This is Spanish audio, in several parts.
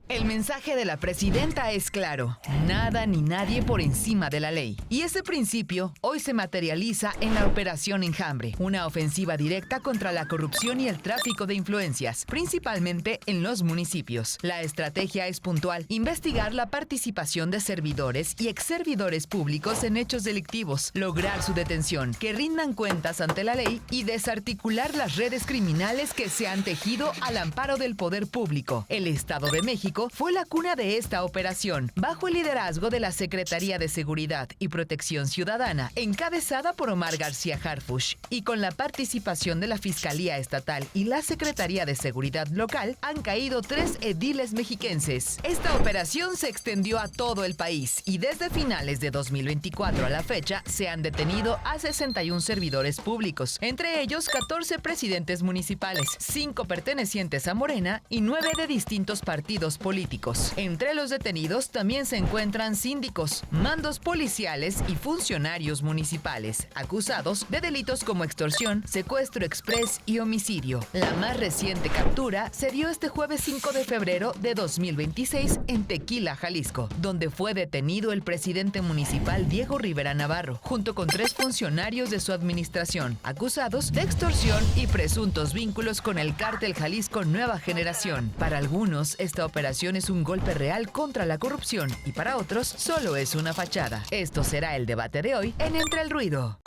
El mensaje de la presidenta es claro: nada ni nadie por encima de la ley. Y ese principio hoy se materializa en la Operación Enjambre, una ofensiva directa contra la corrupción y el tráfico de influencias, principalmente en los municipios. La estrategia es puntual: investigar la participación de servidores y exservidores públicos en hechos delictivos, lograr su detención, que rindan cuentas ante la ley y desarticular las redes criminales que se han tejido al amparo del poder público. El Estado de México fue la cuna de esta operación, bajo el liderazgo de la Secretaría de Seguridad y Protección Ciudadana, encabezada por Omar García Harfuch, y con la participación de la Fiscalía Estatal y la Secretaría de Seguridad Local, han caído 3 ediles mexiquenses. Esta operación se extendió a todo el país y desde finales de 2024 a la fecha se han detenido a 61 servidores públicos, entre ellos 14 presidentes municipales, 5 pertenecientes a Morena y 9 de distintos partidos políticos. Entre los detenidos también se encuentran síndicos, mandos policiales y funcionarios municipales, acusados de delitos como extorsión, secuestro exprés y homicidio. La más reciente captura se dio este jueves 5 de febrero de 2026 en Tequila, Jalisco, donde fue detenido el presidente municipal Diego Rivera Navarro, junto con 3 funcionarios de su administración, acusados de extorsión y presuntos vínculos con el cártel Jalisco Nueva Generación. Para algunos, esta operación es un golpe real contra la corrupción y para otros solo es una fachada. Esto será el debate de hoy en Entre el Ruido.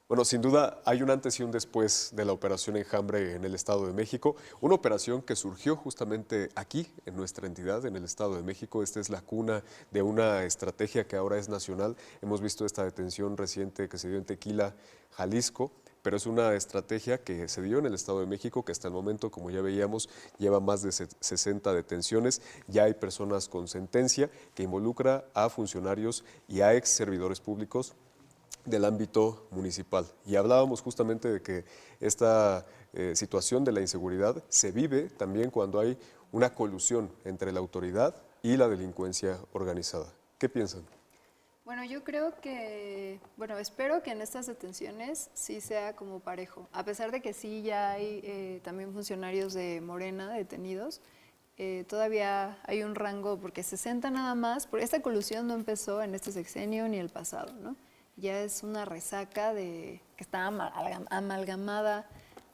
Bueno, sin duda hay un antes y un después de la Operación Enjambre en el Estado de México, una operación que surgió justamente aquí, en nuestra entidad, en el Estado de México. Esta es la cuna de una estrategia que ahora es nacional. Hemos visto esta detención reciente que se dio en Tequila, Jalisco, pero es una estrategia que se dio en el Estado de México, que hasta el momento, como ya veíamos, lleva más de 60 detenciones. Ya hay personas con sentencia que involucra a funcionarios y a ex servidores públicos del ámbito municipal. Y hablábamos justamente de que esta situación de la inseguridad se vive también cuando hay una colusión entre la autoridad y la delincuencia organizada. ¿Qué piensan? Bueno, yo creo que, espero que en estas detenciones sí sea como parejo, a pesar de que sí ya hay también funcionarios de Morena detenidos. Todavía hay un rango, porque 60 nada más, porque esta colusión no empezó en este sexenio ni el pasado, ¿no? Ya es una resaca que está amalgamada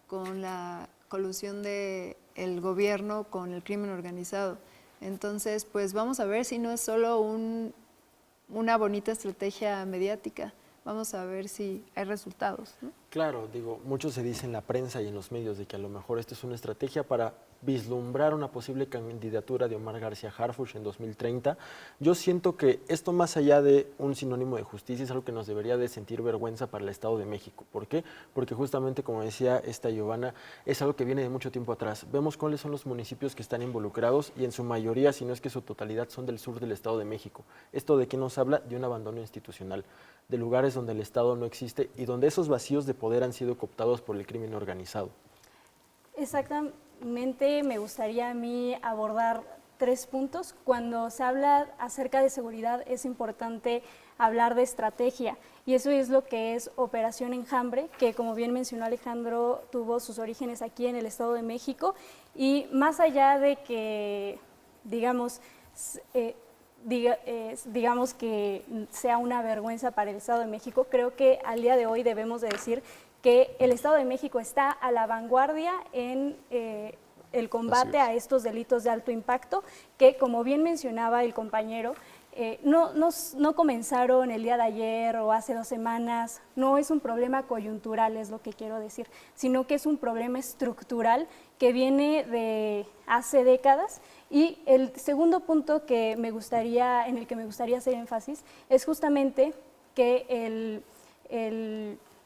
con la colusión del gobierno con el crimen organizado. Entonces, pues vamos a ver si no es solo una bonita estrategia mediática. Vamos a ver si hay resultados, ¿no? Claro, digo, mucho se dice en la prensa y en los medios de que a lo mejor esta es una estrategia para vislumbrar una posible candidatura de Omar García Harfuch en 2030. Yo siento que esto, más allá de un sinónimo de justicia, es algo que nos debería de sentir vergüenza para el Estado de México. ¿Por qué? Porque justamente, como decía esta Giovanna, es algo que viene de mucho tiempo atrás. Vemos cuáles son los municipios que están involucrados y en su mayoría, si no es que su totalidad, son del sur del Estado de México. ¿Esto de qué nos habla? De un abandono institucional, de lugares donde el Estado no existe y donde esos vacíos de poder han sido cooptados por el crimen organizado. Exactamente, me gustaría a mí abordar 3 puntos. Cuando se habla acerca de seguridad es importante hablar de estrategia y eso es lo que es Operación Enjambre, que como bien mencionó Alejandro, tuvo sus orígenes aquí en el Estado de México y más allá de que, digamos que sea una vergüenza para el Estado de México, creo que al día de hoy debemos de decir que el Estado de México está a la vanguardia en el combate a estos delitos de alto impacto, que como bien mencionaba el compañero, no comenzaron el día de ayer o hace 2 semanas, no es un problema coyuntural, es lo que quiero decir, sino que es un problema estructural que viene de hace décadas. Y el segundo punto en el que me gustaría hacer énfasis es justamente que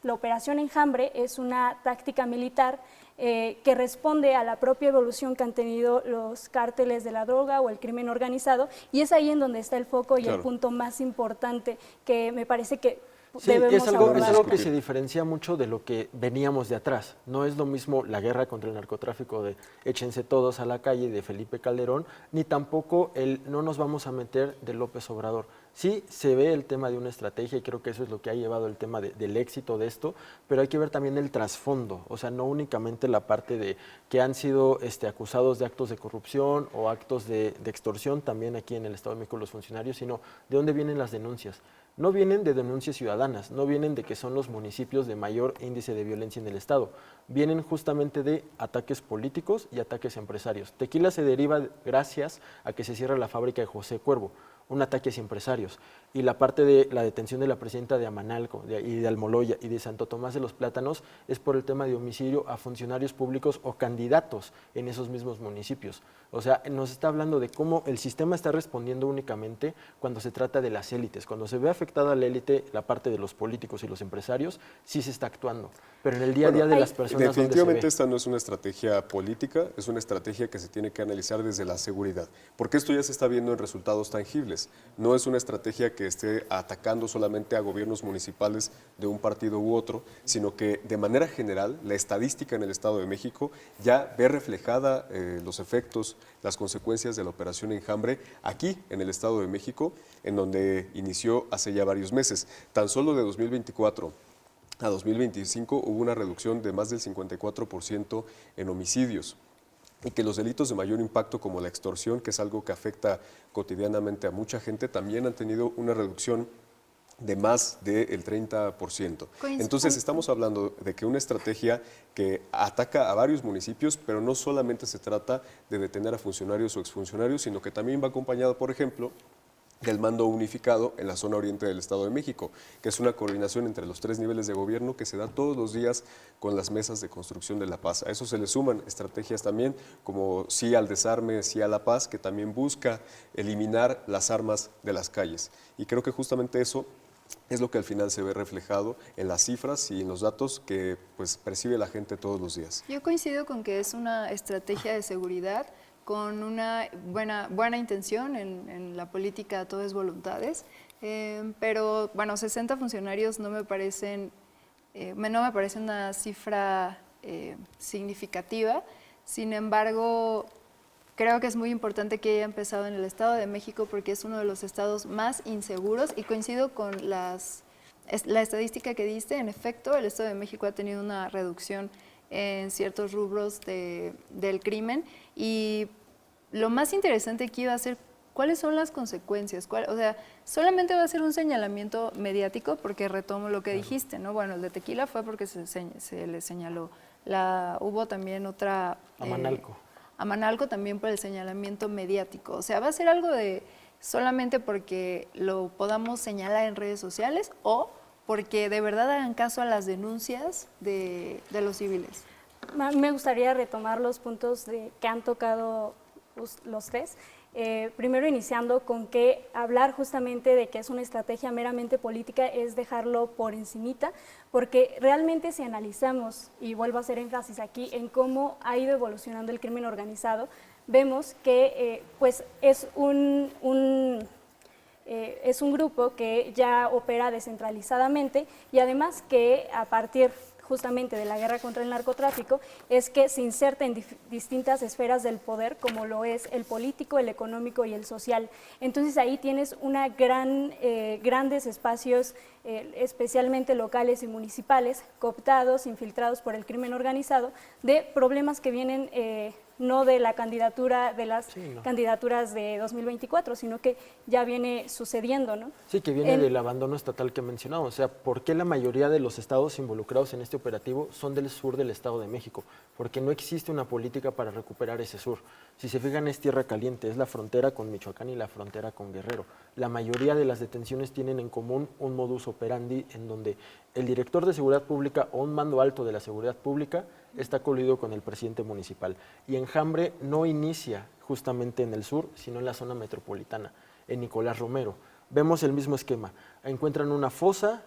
la Operación Enjambre es una táctica militar que responde a la propia evolución que han tenido los cárteles de la droga o el crimen organizado, y es ahí en donde está el foco y el punto más importante que me parece que es algo que se diferencia mucho de lo que veníamos de atrás. No es lo mismo la guerra contra el narcotráfico de échense todos a la calle de Felipe Calderón, ni tampoco el no nos vamos a meter de López Obrador. Sí, se ve el tema de una estrategia y creo que eso es lo que ha llevado el tema del éxito de esto, pero hay que ver también el trasfondo, o sea, no únicamente la parte de que han sido acusados de actos de corrupción o actos de extorsión, también aquí en el Estado de México los funcionarios, sino de dónde vienen las denuncias. No vienen de denuncias ciudadanas, no vienen de que son los municipios de mayor índice de violencia en el Estado, vienen justamente de ataques políticos y ataques empresarios. Tequila se deriva gracias a que se cierra la fábrica de José Cuervo, un ataque hacia empresarios. Y la parte de la detención de la presidenta de Amanalco y de Almoloya y de Santo Tomás de los Plátanos es por el tema de homicidio a funcionarios públicos o candidatos en esos mismos municipios. O sea, nos está hablando de cómo el sistema está respondiendo únicamente cuando se trata de las élites. Cuando se ve afectada la élite, la parte de los políticos y los empresarios, sí se está actuando. Pero en el día a día de las personas, definitivamente esta no es una estrategia política, es una estrategia que se tiene que analizar desde la seguridad. Porque esto ya se está viendo en resultados tangibles. No es una estrategia que esté atacando solamente a gobiernos municipales de un partido u otro, sino que de manera general la estadística en el Estado de México ya ve reflejada los efectos, las consecuencias de la operación Enjambre aquí en el Estado de México, en donde inició hace ya varios meses. Tan solo de 2024 a 2025 hubo una reducción de más del 54% en homicidios, y que los delitos de mayor impacto como la extorsión, que es algo que afecta cotidianamente a mucha gente, también han tenido una reducción de más del 30%. Entonces estamos hablando de que una estrategia que ataca a varios municipios, pero no solamente se trata de detener a funcionarios o exfuncionarios, sino que también va acompañado, por ejemplo, del mando unificado en la zona oriente del Estado de México, que es una coordinación entre los 3 niveles de gobierno que se da todos los días con las mesas de construcción de la paz. A eso se le suman estrategias también como Sí al Desarme, Sí a la Paz, que también busca eliminar las armas de las calles. Y creo que justamente eso es lo que al final se ve reflejado en las cifras y en los datos que pues percibe la gente todos los días. Yo coincido con que es una estrategia de seguridad con una buena intención. En la política todo es voluntades, pero bueno, 60 funcionarios no me parece una cifra significativa. Sin embargo, creo que es muy importante que haya empezado en el Estado de México porque es uno de los estados más inseguros, y coincido con la estadística que diste. En efecto, el Estado de México ha tenido una reducción en ciertos rubros del crimen, y lo más interesante aquí va a ser cuáles son las consecuencias. O sea, solamente va a ser un señalamiento mediático, porque retomo lo que dijiste, ¿no? Bueno, el de Tequila fue porque se le señaló. Hubo también otra... Amanalco también por el señalamiento mediático. O sea, va a ser algo de solamente porque lo podamos señalar en redes sociales o porque de verdad hagan caso a las denuncias de los civiles. Me gustaría retomar los puntos que han tocado los tres. Primero iniciando con que hablar justamente de que es una estrategia meramente política es dejarlo por encimita, porque realmente si analizamos, y vuelvo a hacer énfasis aquí, en cómo ha ido evolucionando el crimen organizado, vemos que pues es un grupo que ya opera descentralizadamente, y además que a partir justamente de la guerra contra el narcotráfico es que se inserta en distintas esferas del poder, como lo es el político, el económico y el social. Entonces ahí tienes grandes espacios, especialmente locales y municipales, cooptados, infiltrados por el crimen organizado, de problemas que vienen no de la candidatura, de las candidaturas de 2024, sino que ya viene sucediendo, ¿no? Sí, que viene del abandono estatal que mencionamos. O sea, ¿por qué la mayoría de los estados involucrados en este operativo son del sur del Estado de México? Porque no existe una política para recuperar ese sur. Si se fijan, es tierra caliente, es la frontera con Michoacán y la frontera con Guerrero. La mayoría de las detenciones tienen en común un modus operandi en donde el director de seguridad pública o un mando alto de la seguridad pública está coludido con el presidente municipal. Y Enjambre no inicia justamente en el sur, sino en la zona metropolitana, en Nicolás Romero. Vemos el mismo esquema. Encuentran una fosa,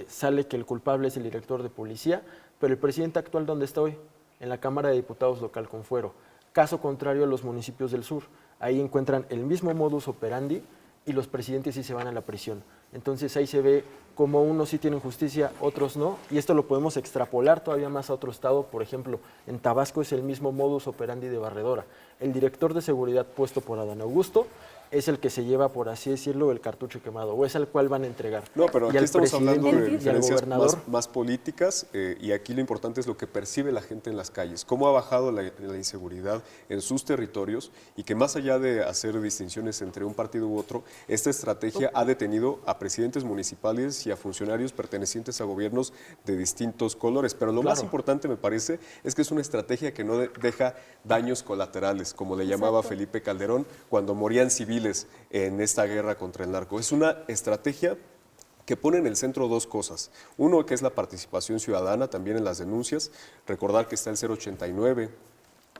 sale que el culpable es el director de policía, pero el presidente actual, ¿dónde está hoy? En la Cámara de Diputados local con fuero. Caso contrario a los municipios del sur. Ahí encuentran el mismo modus operandi y los presidentes sí se van a la prisión. Entonces ahí se ve cómo unos sí tienen justicia, otros no, y esto lo podemos extrapolar todavía más a otro estado. Por ejemplo, en Tabasco es el mismo modus operandi de Barredora. El director de seguridad puesto por Adán Augusto es el que se lleva, por así decirlo, el cartucho quemado, o es el cual van a entregar. No, pero aquí estamos hablando de diferencias gobernador más políticas y aquí lo importante es lo que percibe la gente en las calles, cómo ha bajado la inseguridad en sus territorios y que más allá de hacer distinciones entre un partido u otro, esta estrategia ha detenido a presidentes municipales y a funcionarios pertenecientes a gobiernos de distintos colores. Pero lo más importante, me parece, es que es una estrategia que no deja daños colaterales, como le llamaba Felipe Calderón cuando morían civiles en esta guerra contra el narco. Es una estrategia que pone en el centro dos cosas. Uno, que es la participación ciudadana también en las denuncias. Recordar que está el 089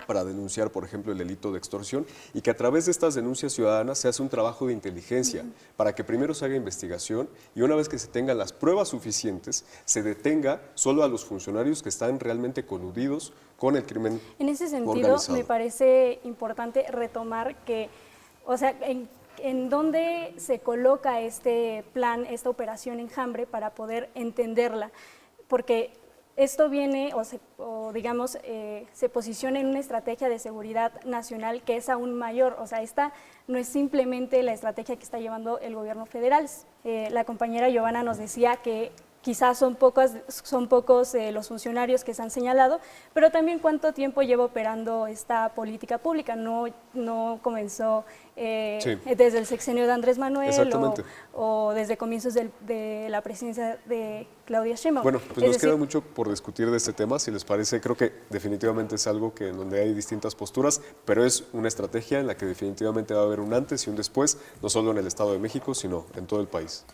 para denunciar, por ejemplo, el delito de extorsión y que a través de estas denuncias ciudadanas se hace un trabajo de inteligencia para que primero se haga investigación y una vez que se tengan las pruebas suficientes, se detenga solo a los funcionarios que están realmente coludidos con el crimen organizado. En ese sentido, me parece importante retomar que, o sea, en dónde se coloca este plan, esta operación Enjambre para poder entenderla, porque esto viene digamos, se posiciona en una estrategia de seguridad nacional que es aún mayor. O sea, esta no es simplemente la estrategia que está llevando el gobierno federal. La compañera Giovanna nos decía que quizás son pocos los funcionarios que se han señalado, pero también cuánto tiempo lleva operando esta política pública. No comenzó desde el sexenio de Andrés Manuel o desde comienzos de la presidencia de Claudia Sheinbaum. Bueno, pues nos queda mucho por discutir de este tema. Si les parece, creo que definitivamente es algo que en donde hay distintas posturas, pero es una estrategia en la que definitivamente va a haber un antes y un después, no solo en el Estado de México, sino en todo el país.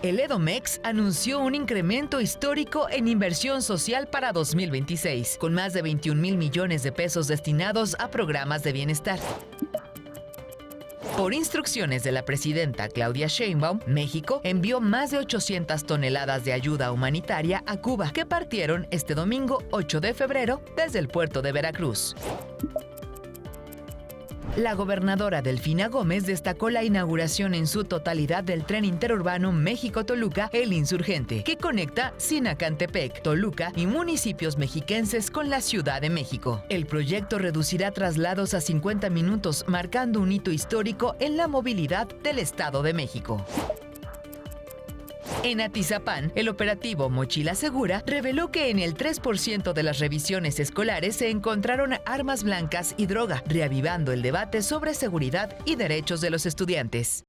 El Edomex anunció un incremento histórico en inversión social para 2026, con más de 21,000 millones de pesos destinados a programas de bienestar. Por instrucciones de la presidenta Claudia Sheinbaum, México envió más de 800 toneladas de ayuda humanitaria a Cuba, que partieron este domingo 8 de febrero desde el puerto de Veracruz. La gobernadora Delfina Gómez destacó la inauguración en su totalidad del tren interurbano México-Toluca, El Insurgente, que conecta Sinacantepec, Toluca y municipios mexiquenses con la Ciudad de México. El proyecto reducirá traslados a 50 minutos, marcando un hito histórico en la movilidad del Estado de México. En Atizapán, el operativo Mochila Segura reveló que en el 3% de las revisiones escolares se encontraron armas blancas y droga, reavivando el debate sobre seguridad y derechos de los estudiantes.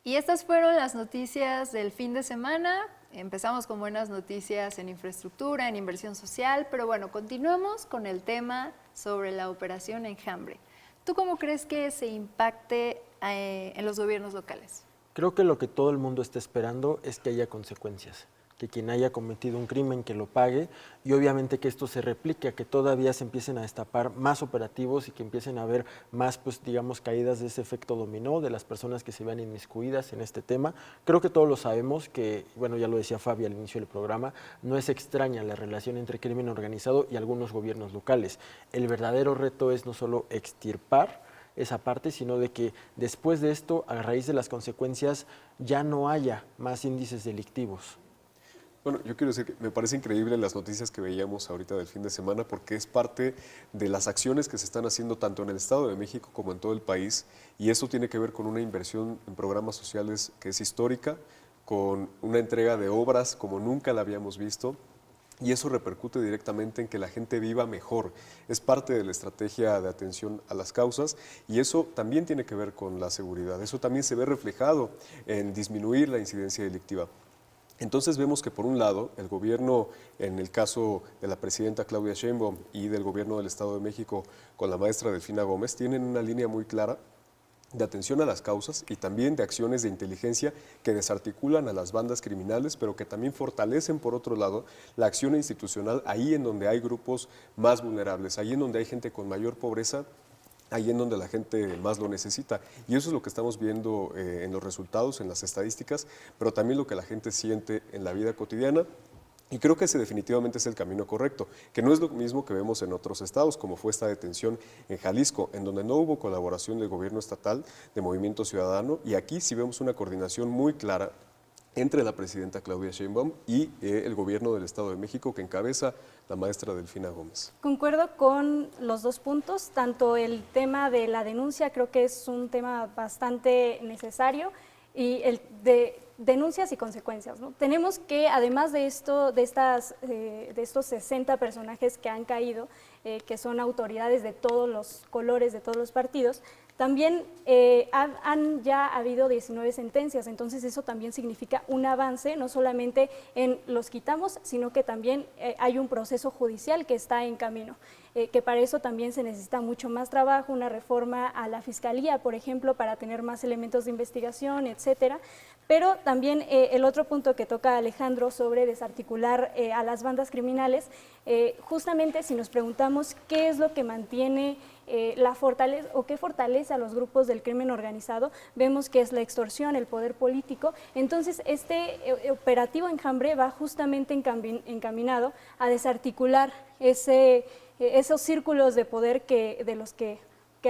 Y estas fueron las noticias del fin de semana. Empezamos con buenas noticias en infraestructura, en inversión social, pero bueno, continuamos con el tema sobre la operación Enjambre. ¿Tú cómo crees que se impacte en los gobiernos locales? Creo que lo que todo el mundo está esperando es que haya consecuencias, que quien haya cometido un crimen que lo pague y obviamente que esto se replique, que todavía se empiecen a destapar más operativos y que empiecen a haber más, pues digamos, caídas de ese efecto dominó de las personas que se vean inmiscuidas en este tema. Creo que todos lo sabemos que, bueno, ya lo decía Fabi al inicio del programa, no es extraña la relación entre crimen organizado y algunos gobiernos locales. El verdadero reto es no solo extirpar esa parte, sino de que después de esto, a raíz de las consecuencias, ya no haya más índices delictivos. Bueno, yo quiero decir que me parece increíble las noticias que veíamos ahorita del fin de semana porque es parte de las acciones que se están haciendo tanto en el Estado de México como en todo el país y eso tiene que ver con una inversión en programas sociales que es histórica, con una entrega de obras como nunca la habíamos visto. Y eso repercute directamente en que la gente viva mejor. Es parte de la estrategia de atención a las causas y eso también tiene que ver con la seguridad. Eso también se ve reflejado en disminuir la incidencia delictiva. Entonces vemos que por un lado el gobierno, en el caso de la presidenta Claudia Sheinbaum y del gobierno del Estado de México con la maestra Delfina Gómez, tienen una línea muy clara de atención a las causas y también de acciones de inteligencia que desarticulan a las bandas criminales, pero que también fortalecen, por otro lado, la acción institucional ahí en donde hay grupos más vulnerables, ahí en donde hay gente con mayor pobreza, ahí en donde la gente más lo necesita. Y eso es lo que estamos viendo en los resultados, en las estadísticas, pero también lo que la gente siente en la vida cotidiana. Y creo que ese definitivamente es el camino correcto, que no es lo mismo que vemos en otros estados, como fue esta detención en Jalisco, en donde no hubo colaboración del gobierno estatal, de Movimiento Ciudadano, y aquí sí vemos una coordinación muy clara entre la presidenta Claudia Sheinbaum y el gobierno del Estado de México, que encabeza la maestra Delfina Gómez. Concuerdo con los dos puntos, tanto el tema de la denuncia creo que es un tema bastante necesario, y el de denuncias y consecuencias, ¿no? Tenemos que, además de esto, de estos 60 personajes que han caído, que son autoridades de todos los colores, de todos los partidos, también han ya habido 19 sentencias, entonces eso también significa un avance, no solamente en los quitamos, sino que también hay un proceso judicial que está en camino, que para eso también se necesita mucho más trabajo, una reforma a la Fiscalía, por ejemplo, para tener más elementos de investigación, etcétera. Pero también el otro punto que toca Alejandro sobre desarticular a las bandas criminales, justamente si nos preguntamos qué es lo que mantiene la fortaleza o qué fortalece a los grupos del crimen organizado, vemos que es la extorsión, el poder político. Entonces este operativo Enjambre va justamente encaminado a desarticular esos círculos de poder de los que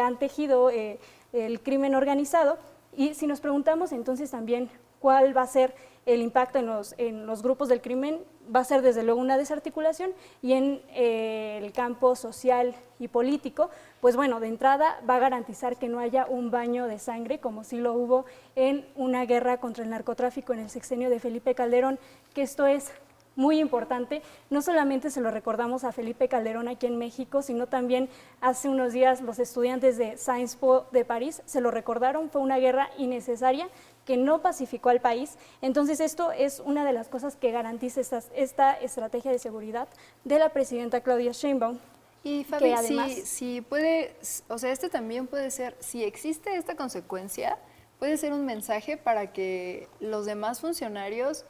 han tejido el crimen organizado. Y si nos preguntamos entonces también cuál va a ser el impacto en los grupos del crimen, va a ser desde luego una desarticulación, y en el campo social y político, pues bueno, de entrada va a garantizar que no haya un baño de sangre, como sí lo hubo en una guerra contra el narcotráfico en el sexenio de Felipe Calderón, que esto es muy importante. No solamente se lo recordamos a Felipe Calderón aquí en México, sino también hace unos días los estudiantes de Sciences Po de París se lo recordaron. Fue una guerra innecesaria que no pacificó al país. Entonces esto es una de las cosas que garantiza esta estrategia de seguridad de la presidenta Claudia Sheinbaum. Y Fabi, además, si puede, o sea, este también puede ser, si existe esta consecuencia, puede ser un mensaje para que los demás funcionarios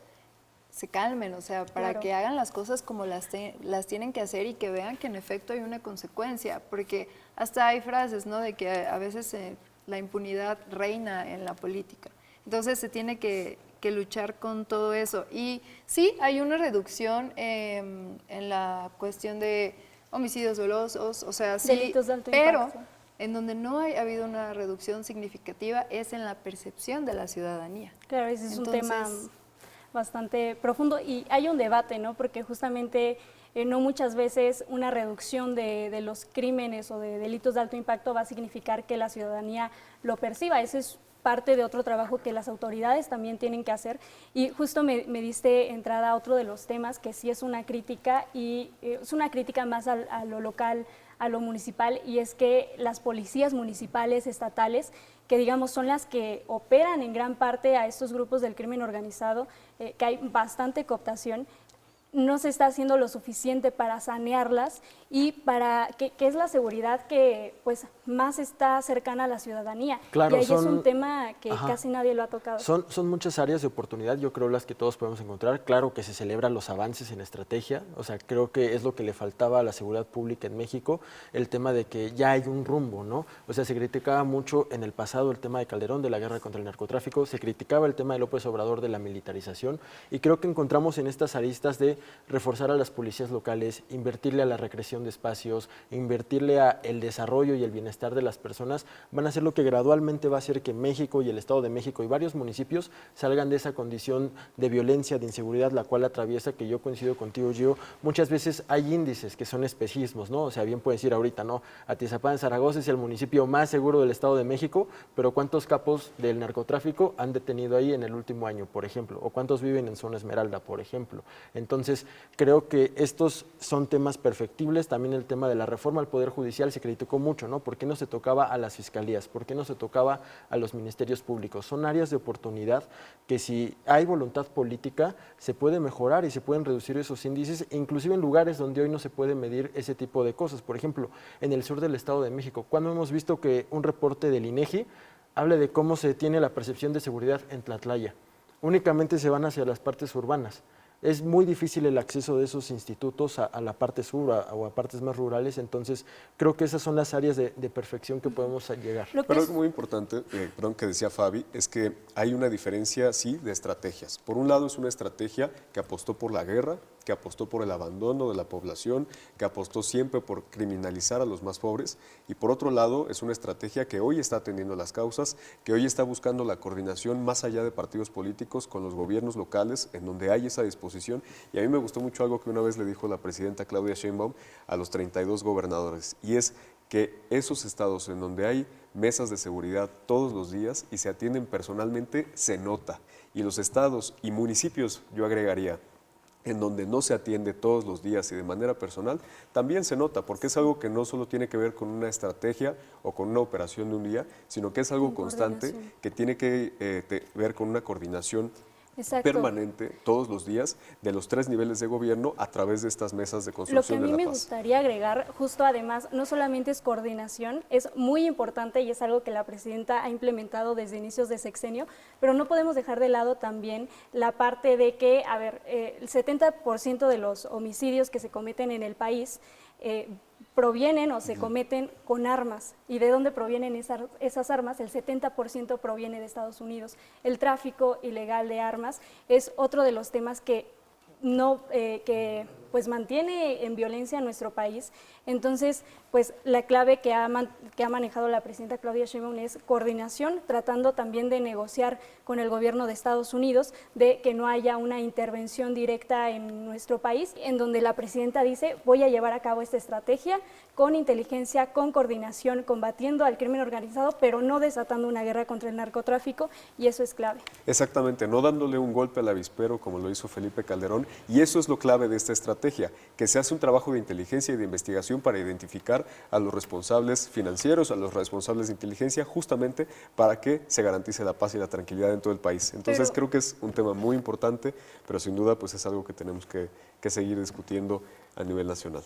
se calmen, o sea, para claro, que hagan las cosas como las tienen que hacer y que vean que en efecto hay una consecuencia, porque hasta hay frases, ¿no?, de que a veces la impunidad reina en la política. Entonces se tiene que luchar con todo eso. Y sí, hay una reducción en la cuestión de homicidios dolosos, o sea, sí, delitos de alto pero impacto. en donde no ha habido una reducción significativa es en la percepción de la ciudadanía. Claro, ese es Entonces, un tema bastante profundo y hay un debate, ¿no? Porque justamente no muchas veces una reducción de los crímenes o de delitos de alto impacto va a significar que la ciudadanía lo perciba. Ese es parte de otro trabajo que las autoridades también tienen que hacer, y justo me diste entrada a otro de los temas que sí es una crítica, y es una crítica más a lo local, a lo municipal, y es que las policías municipales, estatales, que digamos son las que operan en gran parte a estos grupos del crimen organizado, que hay bastante cooptación, no se está haciendo lo suficiente para sanearlas y para que es la seguridad que pues más está cercana a la ciudadanía. Claro, y ahí es un tema que casi nadie lo ha tocado. Son muchas áreas de oportunidad, yo creo, las que todos podemos encontrar. Claro que se celebran los avances en estrategia, o sea, creo que es lo que le faltaba a la seguridad pública en México, el tema de que ya hay un rumbo, ¿no? O sea, se criticaba mucho en el pasado el tema de Calderón, de la guerra contra el narcotráfico, se criticaba el tema de López Obrador, de la militarización, y creo que encontramos en estas aristas de reforzar a las policías locales, invertirle a la recreación de espacios, invertirle a el desarrollo y el bienestar de las personas, van a ser lo que gradualmente va a hacer que México y el Estado de México y varios municipios salgan de esa condición de violencia, de inseguridad, la cual atraviesa, que yo coincido contigo, Gio. Muchas veces hay índices que son espejismos, ¿no? O sea, bien puedes decir ahorita, ¿no? Atizapán, Zaragoza es el municipio más seguro del Estado de México, pero ¿cuántos capos del narcotráfico han detenido ahí en el último año, por ejemplo? ¿O cuántos viven en Zona Esmeralda, por ejemplo? Entonces, creo que estos son temas perfectibles. También el tema de la reforma al Poder Judicial se criticó mucho, ¿no? ¿Por qué no se tocaba a las fiscalías? ¿Por qué no se tocaba a los ministerios públicos? Son áreas de oportunidad que, si hay voluntad política, se puede mejorar y se pueden reducir esos índices, inclusive en lugares donde hoy no se puede medir ese tipo de cosas. Por ejemplo, en el sur del Estado de México, cuando hemos visto que un reporte del INEGI hable de cómo se tiene la percepción de seguridad en Tlatlaya, únicamente se van hacia las partes urbanas. Es muy difícil el acceso de esos institutos a la parte sur o a partes más rurales, entonces creo que esas son las áreas de perfección que podemos llegar. Pero algo muy importante, perdón, que decía Fabi, es que hay una diferencia, sí, de estrategias. Por un lado es una estrategia que apostó por la guerra, que apostó por el abandono de la población, que apostó siempre por criminalizar a los más pobres, y por otro lado es una estrategia que hoy está atendiendo las causas, que hoy está buscando la coordinación más allá de partidos políticos con los gobiernos locales, en donde hay esa disposición. Y a mí me gustó mucho algo que una vez le dijo la presidenta Claudia Sheinbaum a los 32 gobernadores, y es que esos estados en donde hay mesas de seguridad todos los días y se atienden personalmente, se nota. Y los estados y municipios, yo agregaría, en donde no se atiende todos los días y de manera personal, también se nota, porque es algo que no solo tiene que ver con una estrategia o con una operación de un día, sino que es algo constante, que tiene que ver con una coordinación permanente todos los días de los 3 niveles de gobierno a través de estas mesas de construcción de la paz. Lo que a mí me gustaría agregar, justo además, no solamente es coordinación, es muy importante y es algo que la presidenta ha implementado desde inicios de sexenio, pero no podemos dejar de lado también la parte de que, a ver, el 70% de los homicidios que se cometen en el país provienen o se cometen con armas. ¿Y de dónde provienen esas armas? El 70% proviene de Estados Unidos. El tráfico ilegal de armas es otro de los temas que pues mantiene en violencia a nuestro país. Entonces, pues la clave que ha manejado la presidenta Claudia Sheinbaum es coordinación, tratando también de negociar con el gobierno de Estados Unidos de que no haya una intervención directa en nuestro país, en donde la presidenta dice, voy a llevar a cabo esta estrategia con inteligencia, con coordinación, combatiendo al crimen organizado, pero no desatando una guerra contra el narcotráfico, y eso es clave. Exactamente, no dándole un golpe al avispero como lo hizo Felipe Calderón, y eso es lo clave de esta estrategia, que se hace un trabajo de inteligencia y de investigación para identificar a los responsables financieros, a los responsables de inteligencia, justamente para que se garantice la paz y la tranquilidad en todo el país. Entonces creo que es un tema muy importante, pero sin duda pues es algo que tenemos que seguir discutiendo a nivel nacional.